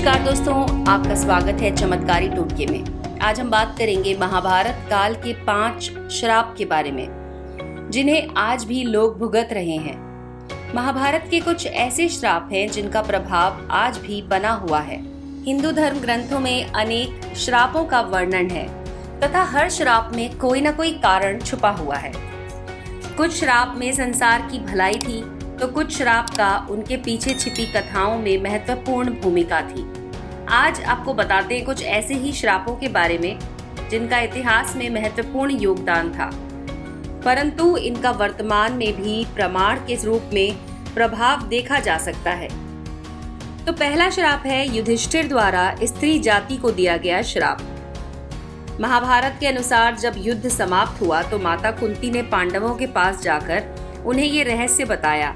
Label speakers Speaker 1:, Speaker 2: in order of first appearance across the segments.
Speaker 1: नमस्कार दोस्तों, आपका स्वागत है चमत्कारी टोटके में। आज हम बात करेंगे महाभारत काल के 5 श्राप के बारे में, जिन्हें आज भी लोग भुगत रहे हैं। महाभारत के कुछ ऐसे श्राप हैं जिनका प्रभाव आज भी बना हुआ है। हिंदू धर्म ग्रंथों में अनेक श्रापों का वर्णन है तथा हर श्राप में कोई न कोई कारण छुपा हुआ है। कुछ श्राप में संसार की भलाई थी तो कुछ श्राप का उनके पीछे छिपी कथाओं में महत्वपूर्ण भूमिका थी। आज आपको बताते हैं कुछ ऐसे ही श्रापों के बारे में जिनका इतिहास में महत्वपूर्ण योगदान था, परंतु इनका वर्तमान में भी प्रमाण के रूप में प्रभाव देखा जा सकता है। तो पहला श्राप है युधिष्ठिर द्वारा स्त्री जाति को दिया गया श्राप। महाभारत के अनुसार जब युद्ध समाप्त हुआ तो माता कुंती ने पांडवों के पास जाकर उन्हें ये रहस्य बताया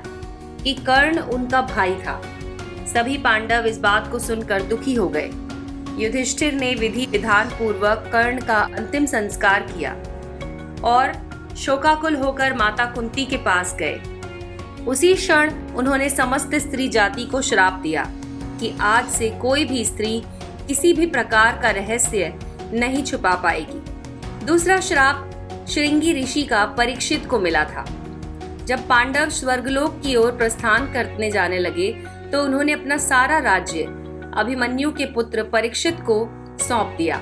Speaker 1: कि कर्ण उनका भाई था। सभी पांडव इस बात को सुनकर दुखी हो गए। युधिष्ठिर ने विधि विधान पूर्वक कर्ण का अंतिम संस्कार किया और शोकाकुल होकर माता कुंती के पास गए। उसी क्षण उन्होंने समस्त स्त्री जाति को श्राप दिया कि आज से कोई भी स्त्री किसी भी प्रकार का रहस्य नहीं छुपा पाएगी। दूसरा श्राप श्रृंगी ऋषि का परीक्षित को मिला था। जब पांडव स्वर्गलोक की ओर प्रस्थान करने जाने लगे तो उन्होंने अपना सारा राज्य अभिमन्यु के पुत्र परीक्षित को सौंप दिया।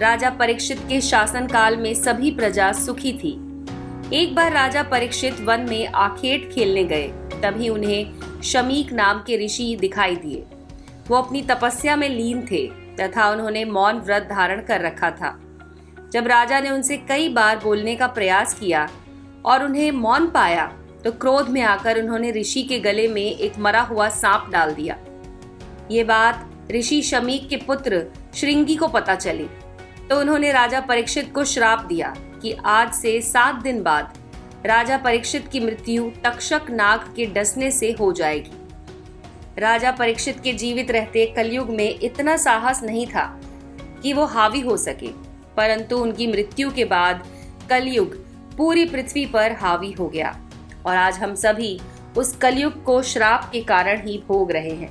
Speaker 1: राजा परीक्षित के शासनकाल में सभी प्रजा सुखी थी। एक बार राजा परीक्षित वन में आखेट खेलने गए, तभी उन्हें शमीक नाम के ऋषि दिखाई दिए। वो अपनी तपस्या में लीन थे तथा उन्होंने मौन व्रत धारण कर रखा था। जब राजा ने उनसे कई बार बोलने का प्रयास किया और उन्हें मौन पाया तो क्रोध में आकर उन्होंने ऋषि के गले में एक मरा हुआ सांप डाल दिया। ये बात ऋषि शमीक के पुत्र श्रृंगी को पता चली तो उन्होंने राजा परीक्षित को श्राप दिया कि आज से 7 दिन बाद राजा परीक्षित की मृत्यु तक्षक नाग के डसने से हो जाएगी। राजा परीक्षित के जीवित रहते कलयुग में इतना साहस नहीं था कि वो हावी हो सके, परंतु उनकी मृत्यु के बाद कलयुग पूरी पृथ्वी पर हावी हो गया और आज हम सभी उस कलयुग को श्राप के कारण ही भोग रहे हैं।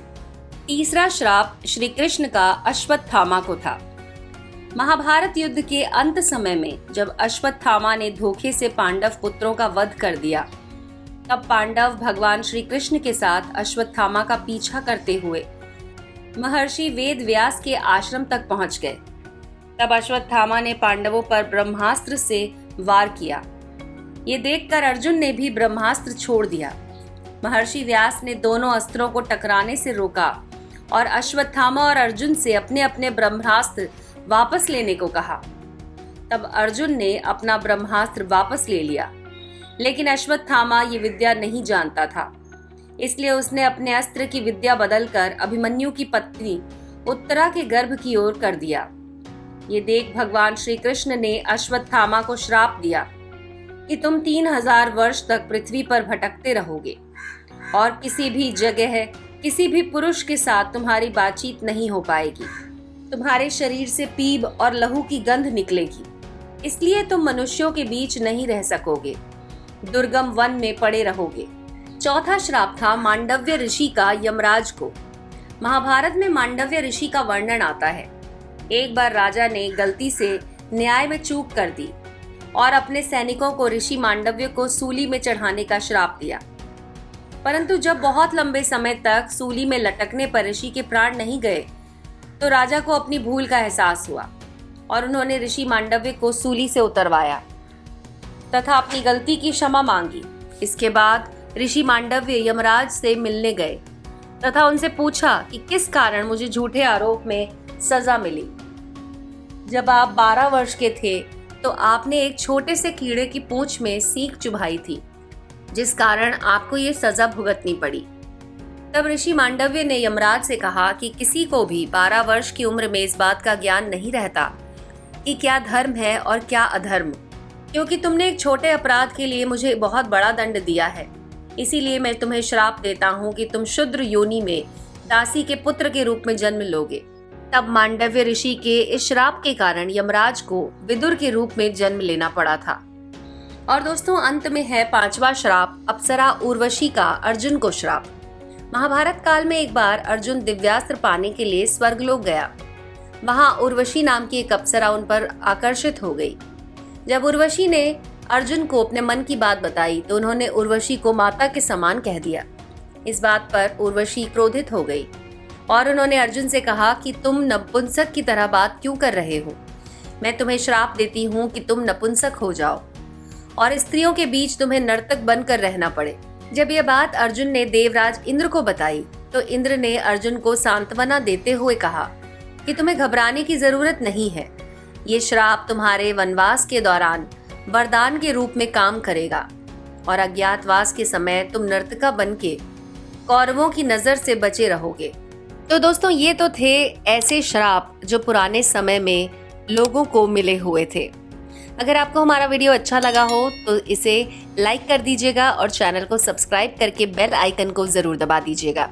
Speaker 1: तीसरा श्राप श्री कृष्ण का अश्वत्थामा को था। महाभारत युद्ध के अंत समय में जब अश्वत्थामा ने धोखे से पांडव पुत्रों का वध कर दिया, तब पांडव भगवान श्री कृष्ण के साथ अश्वत्थामा का पीछा करते हुए महर्षि वेद व्यास के आश्रम तक पहुंच गए। तब अश्वत्थामा ने पांडवों पर ब्रह्मास्त्र से वार किया। ये देखकर अर्जुन ने भी ब्रह्मास्त्र छोड़ दिया। महर्षि व्यास ने दोनों अस्त्रों को टकराने से रोका और अश्वत्थामा और अर्जुन से अपने अपने ब्रह्मास्त्र वापस लेने को कहा। तब अर्जुन ने अपना ब्रह्मास्त्र वापस ले लिया, लेकिन अश्वत्थामा ये विद्या नहीं जानता था, इसलिए उसने अपने अस्त्र की विद्या बदलकर अभिमन्यु की पत्नी उत्तरा के गर्भ की ओर कर दिया। ये देख भगवान श्री कृष्ण ने अश्वत्थामा को श्राप दिया कि तुम 3000 वर्ष तक पृथ्वी पर भटकते रहोगे और किसी भी जगह किसी भी पुरुष के साथ तुम्हारी बातचीत नहीं हो पाएगी। तुम्हारे शरीर से पीप और लहू की गंध निकलेगी, इसलिए तुम मनुष्यों के बीच नहीं रह सकोगे, दुर्गम वन में पड़े रहोगे। चौथा श्राप था मांडव्य ऋषि का यमराज को। महाभारत में मांडव्य ऋषि का वर्णन आता है। एक बार राजा ने गलती से न्याय में चूक कर दी और अपने सैनिकों को ऋषि मांडव्य को सूली में चढ़ाने का श्राप दिया, परंतु जब बहुत लंबे समय तक सूली में लटकने पर ऋषि के प्राण नहीं गए तो राजा को अपनी भूल का एहसास हुआ और उन्होंने ऋषि मांडव्य को सूली से उतरवाया तथा अपनी गलती की क्षमा मांगी। इसके बाद ऋषि मांडव्य यमराज से मिलने गए तथा उनसे पूछा कि किस कारण मुझे झूठे आरोप में सजा मिली। जब आप 12 वर्ष के थे तो आपने एक छोटे से कीड़े की पूंछ में सींग चुभाई थी, जिस कारण आपको ये सजा भुगतनी पड़ी। तब ऋषि मांडव्य ने यमराज से कहा कि किसी को भी 12 वर्ष की उम्र में इस बात का ज्ञान नहीं रहता कि क्या धर्म है और क्या अधर्म, क्योंकि तुमने एक छोटे अपराध के लिए मुझे बहुत बड़ा दंड दिया है। इसीलिए मैं तुम्हें श्राप देता हूँ कि तुम शूद्र योनि में दासी के पुत्र के रूप में जन्म लोगे। तब मांडव्य ऋषि के इस श्राप के कारण यमराज को विदुर के रूप में जन्म लेना पड़ा था। और दोस्तों, अंत में है 5वां श्राप अप्सरा उर्वशी का अर्जुन को श्राप। महाभारत काल में एक बार अर्जुन दिव्यास्त्र पाने के लिए स्वर्गलोक गया। वहां उर्वशी नाम की एक अप्सरा उन पर आकर्षित हो गई। जब उर्वशी ने अर्जुन को अपने मन की बात बताई तो उन्होंने उर्वशी को माता के समान कह दिया। इस बात पर उर्वशी क्रोधित हो गई और उन्होंने अर्जुन से कहा कि तुम नपुंसक की तरह बात क्यों कर रहे हो। मैं तुम्हें श्राप देती हूँ कि तुम नपुंसक हो जाओ और स्त्रियों के बीच तुम्हें नर्तक बनकर रहना पड़े। जब यह बात अर्जुन ने देवराज इंद्र को बताई तो इंद्र ने अर्जुन को सांत्वना देते हुए कहा कि तुम्हें घबराने की जरूरत नहीं है। ये श्राप तुम्हारे वनवास के दौरान वरदान के रूप में काम करेगा और अज्ञातवास के समय तुम नर्तका बनके कौरवों की नजर से बचे रहोगे। तो दोस्तों, ये तो थे ऐसे श्राप जो पुराने समय में लोगों को मिले हुए थे। अगर आपको हमारा वीडियो अच्छा लगा हो तो इसे लाइक कर दीजिएगा और चैनल को सब्सक्राइब करके बेल आइकन को जरूर दबा दीजिएगा।